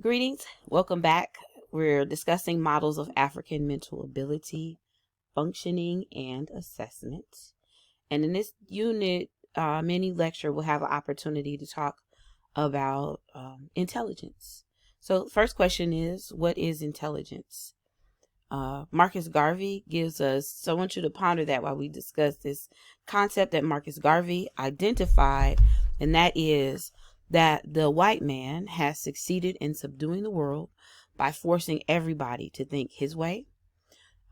Greetings, welcome back. We're discussing models of African mental ability, functioning, and assessment. And in this unit, mini lecture, we'll have an opportunity to talk about intelligence. So, first question is, what is intelligence? Marcus Garvey gives us, so I want you to ponder that while we discuss this concept that Marcus Garvey identified, and that is that the white man has succeeded in subduing the world by forcing everybody to think his way.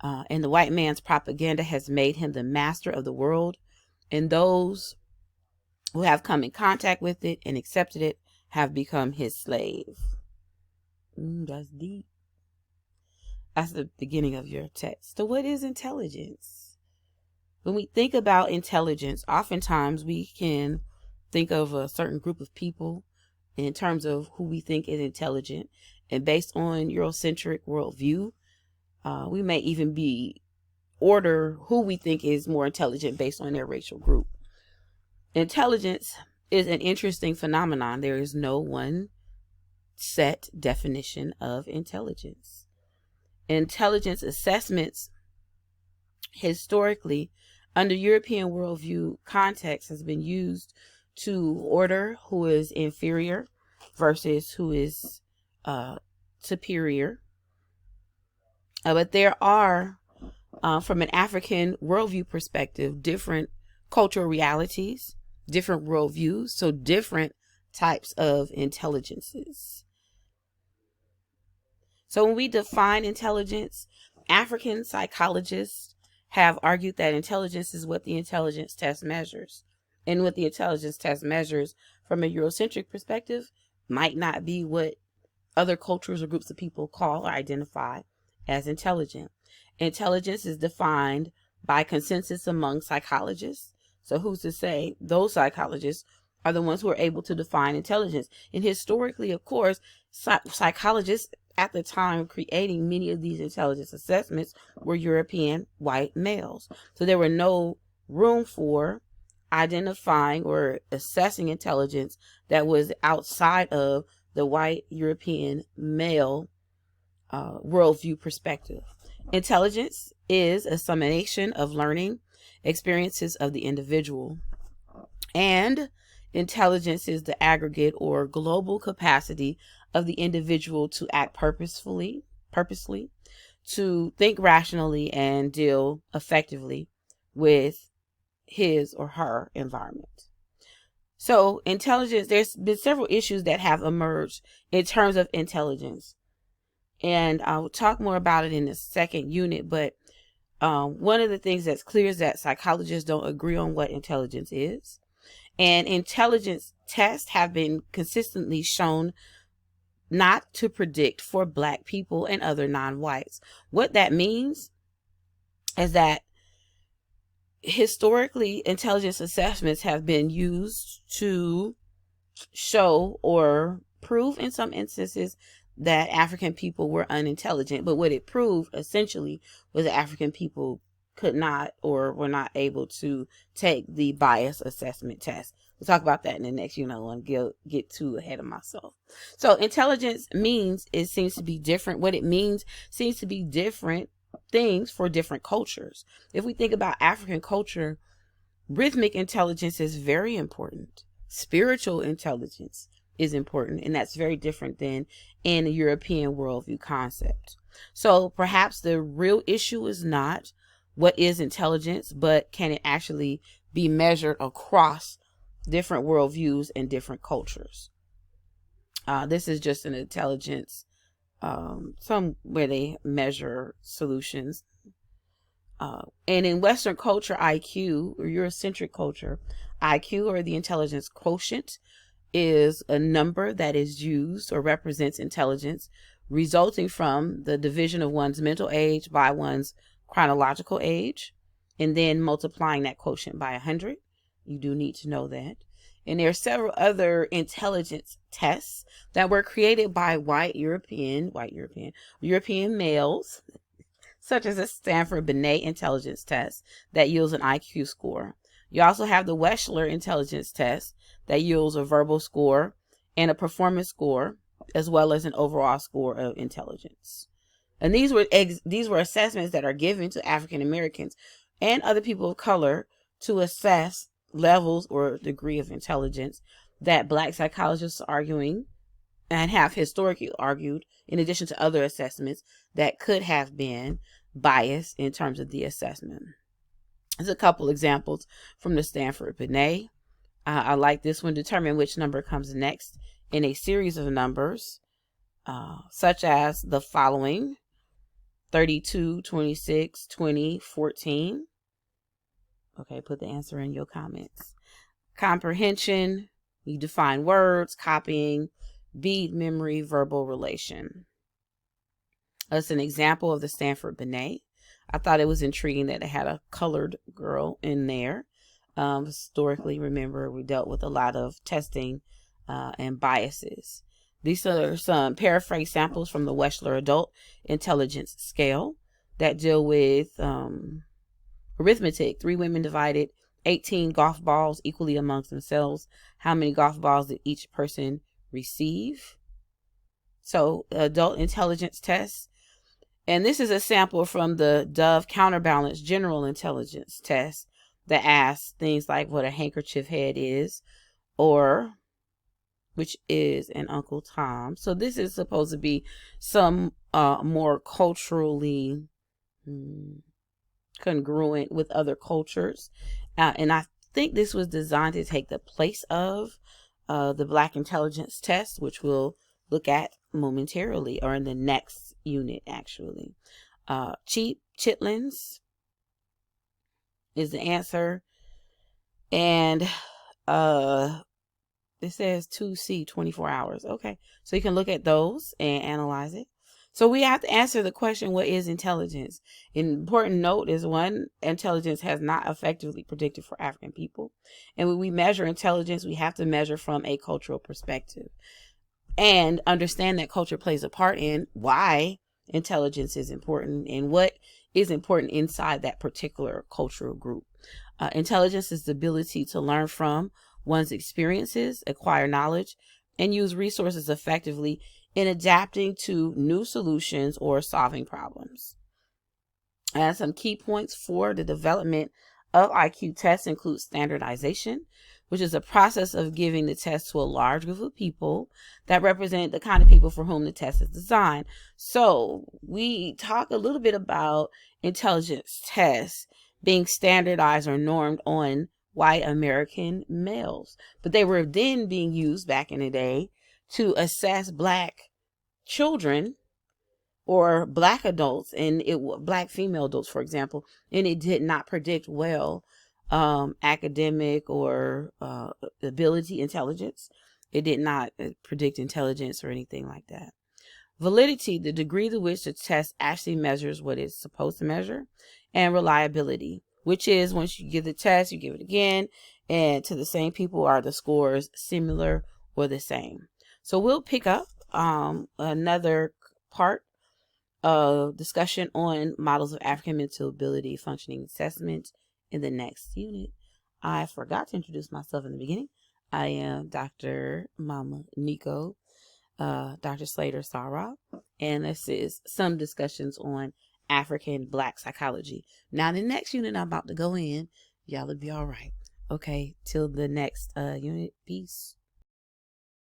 And the white man's propaganda has made him the master of the world, and those who have come in contact with it and accepted it have become his slave. That's deep. That's the beginning of your text. So what is intelligence? When we think about intelligence, oftentimes we can think of a certain group of people in terms of who we think is intelligent. And based on Eurocentric worldview, we may even order who we think is more intelligent based on their racial group. Intelligence is an interesting phenomenon. There is no one set definition of intelligence. Intelligence assessments historically under European worldview context has been used to order who is inferior versus who is superior. But there are, from an African worldview perspective, different cultural realities, different worldviews, so different types of intelligences. So when we define intelligence, African psychologists have argued that intelligence is what the intelligence test measures. And what the intelligence test measures from a Eurocentric perspective might not be what other cultures or groups of people call or identify as intelligent. Intelligence is defined by consensus among psychologists. So who's to say those psychologists are the ones who are able to define intelligence? And historically, of course, psychologists at the time creating many of these intelligence assessments were European white males. So there were no room for identifying or assessing intelligence that was outside of the white European male worldview perspective. Intelligence is a summation of learning experiences of the individual, and intelligence is the aggregate or global capacity of the individual to act purposely, to think rationally, and deal effectively with his or her environment. So intelligence, there's been several issues that have emerged in terms of intelligence. And I'll talk more about it in the second unit. But one of the things that's clear is that psychologists don't agree on what intelligence is. And intelligence tests have been consistently shown not to predict for Black people and other non-whites. What that means is that historically, intelligence assessments have been used to show or prove in some instances that African people were unintelligent. But what it proved essentially was that African people could not or were not able to take the bias assessment test. We'll talk about that in the next unit. I want to get too ahead of myself. So intelligence means it seems to be different. What it means seems to be different things for different cultures. If we think about African culture, rhythmic intelligence is very important. Spiritual intelligence is important, and that's very different than in a European worldview concept. So perhaps the real issue is not what is intelligence, but can it actually be measured across different worldviews and different cultures? This is just an intelligence, where they measure solutions. And in Western culture, IQ, or Eurocentric culture, IQ, or the intelligence quotient, is a number that is used or represents intelligence resulting from the division of one's mental age by one's chronological age, and then multiplying that quotient by 100. You do need to know that. And there are several other intelligence tests that were created by European males, such as the Stanford Binet intelligence test that yields an IQ score. You also have the Wechsler intelligence test that yields a verbal score and a performance score. as well as an overall score of intelligence. And these were assessments that are given to African Americans and other people of color to assess levels or degree of intelligence that Black psychologists are arguing and have historically argued, in addition to other assessments that could have been biased in terms of the assessment. There's a couple examples from the Stanford Binet. I like this one. Determine which number comes next in a series of numbers, such as the following: 32, 26, 20, 14. Okay, put the answer in your comments. Comprehension, you define words, copying, bead memory, verbal relation. That's an example of the Stanford Binet. I thought it was intriguing that it had a colored girl in there. Historically, remember, we dealt with a lot of testing and biases. These are some paraphrase samples from the Wechsler Adult Intelligence Scale that deal with arithmetic. 3 women divided 18 golf balls equally amongst themselves. How many golf balls did each person receive? So, adult intelligence test. And this is a sample from the Dove Counterbalance General Intelligence Test that asks things like what a handkerchief head is, or which is an Uncle Tom. So this is supposed to be some more culturally congruent with other cultures. And I think this was designed to take the place of the Black Intelligence Test, which we'll look at momentarily, or in the next unit, actually. Chitlins is the answer. And it says 2C, 24 hours. Okay, so you can look at those and analyze it. So we have to answer the question, what is intelligence? An important note is, one, intelligence has not effectively predicted for African people. And when we measure intelligence, we have to measure from a cultural perspective and understand that culture plays a part in why intelligence is important and what is important inside that particular cultural group. Intelligence is the ability to learn from one's experiences, acquire knowledge, and use resources effectively in adapting to new solutions or solving problems. And some key points for the development of IQ tests include standardization, which is a process of giving the test to a large group of people that represent the kind of people for whom the test is designed. So we talk a little bit about intelligence tests being standardized or normed on white American males, but they were then being used back in the day to assess Black children or Black adults, and Black female adults, for example, and it did not predict well academic or ability, intelligence. It did not predict intelligence or anything like that. Validity, the degree to which the test actually measures what it's supposed to measure. And reliability, which is once you give the test, you give it again, and to the same people, are the scores similar or the same. So we'll pick up another part of discussion on models of African mental ability functioning assessment in the next unit. I forgot to introduce myself in the beginning. I am Dr. Mama Nico, Dr. Slater Sarah, and this is some discussions on African Black psychology. Now, the next unit I'm about to go in, y'all will be all right. Okay, till the next unit. Peace.